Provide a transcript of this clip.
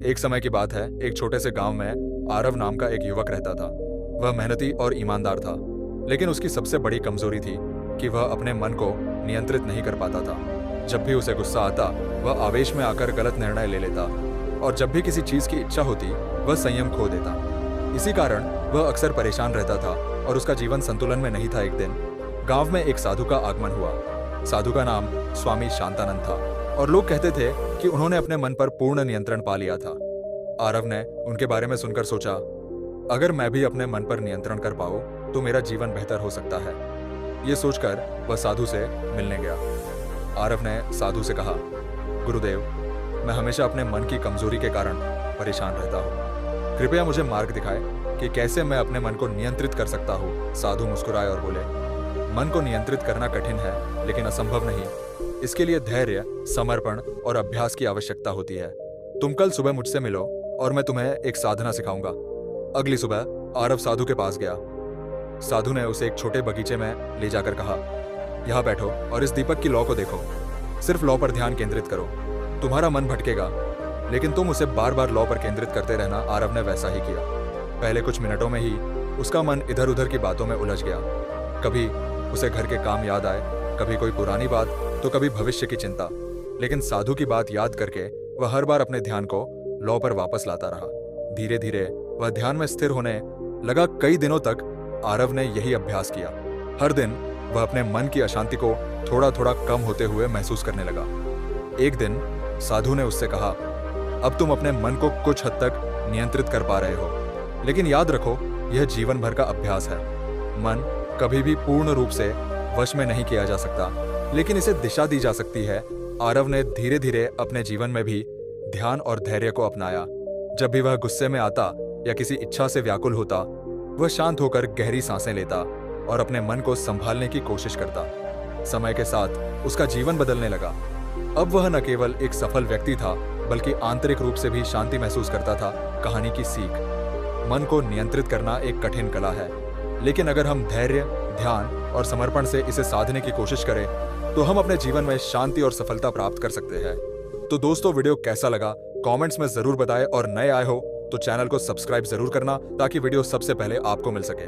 एक समय की बात है, एक छोटे से गांव में आरव नाम का एक युवक रहता था। वह मेहनती और ईमानदार था, लेकिन उसकी सबसे बड़ी कमजोरी थी कि वह अपने मन को नियंत्रित नहीं कर पाता था। जब भी उसे गुस्सा आता, वह आवेश में आकर गलत निर्णय ले लेता, और जब भी किसी चीज की इच्छा होती, वह संयम खो देता। इसी कारण वह अक्सर परेशान रहता था और उसका जीवन संतुलन में नहीं था। एक दिन गांव में एक साधु का आगमन हुआ। साधु का नाम स्वामी शांतानंद था और लोग कहते थे कि उन्होंने अपने मन पर पूर्ण नियंत्रण पा लिया था। आरव ने उनके बारे में सुनकर सोचा, अगर मैं भी अपने मन पर नियंत्रण कर पाऊं तो मेरा जीवन बेहतर हो सकता है। ये सोचकर वह साधु से मिलने गया। आरव ने साधु से कहा, गुरुदेव, मैं हमेशा अपने मन की कमजोरी के कारण परेशान रहता हूँ। कृपया मुझे मार्ग दिखाए कि कैसे मैं अपने मन को नियंत्रित कर सकता हूँ। साधु मुस्कुराए और बोले, मन को नियंत्रित करना कठिन है, लेकिन असंभव नहीं। इसके लिए धैर्य, समर्पण और अभ्यास की आवश्यकता होती है। तुम कल सुबह मुझसे मिलो और मैं तुम्हें एक साधना सिखाऊंगा। अगली सुबह आरव साधु के पास गया। साधु ने उसे एक छोटे बगीचे में ले जाकर कहा, यहाँ बैठो और इस दीपक की लौ को देखो। सिर्फ लौ पर ध्यान केंद्रित करो। तुम्हारा मन भटकेगा, लेकिन तुम उसे बार बार लौ पर केंद्रित करते रहना। आरव ने वैसा ही किया। पहले कुछ मिनटों में ही उसका मन इधर उधर की बातों में उलझ गया। कभी उसे घर के काम याद आए, कभी कोई पुरानी बात, तो कभी भविष्य की चिंता। लेकिन साधु की बात याद करके वह हर बार अपने ध्यान को लौ पर वापस लाता रहा। धीरे धीरे वह ध्यान में स्थिर होने लगा। कई दिनों तक आरव ने यही अभ्यास किया। हर दिन वह अपने मन की अशांति को थोड़ा थोड़ा कम होते हुए महसूस करने लगा। एक दिन साधु ने उससे कहा, अब तुम अपने मन को कुछ हद तक नियंत्रित कर पा रहे हो, लेकिन याद रखो, यह जीवन भर का अभ्यास है। मन कभी भी पूर्ण रूप से वश में नहीं किया जा सकता, लेकिन इसे दिशा दी जा सकती है। आरव ने धीरे धीरे अपने जीवन में भी ध्यान और धैर्य को अपनाया। जब भी वह गुस्से में आता या किसी इच्छा से व्याकुल होता, वह शांत होकर गहरी सांसें लेता और अपने मन को संभालने की कोशिश करता। समय के साथ उसका जीवन बदलने लगा। अब वह न केवल एक सफल व्यक्ति था, बल्कि आंतरिक रूप से भी शांति महसूस करता था। कहानी की सीख, मन को नियंत्रित करना एक कठिन कला है, लेकिन अगर हम धैर्य, ध्यान और समर्पण से इसे साधने की कोशिश करें तो हम अपने जीवन में शांति और सफलता प्राप्त कर सकते हैं। तो दोस्तों, वीडियो कैसा लगा कमेंट्स में जरूर बताएं, और नए आए हो तो चैनल को सब्सक्राइब जरूर करना ताकि वीडियो सबसे पहले आपको मिल सके।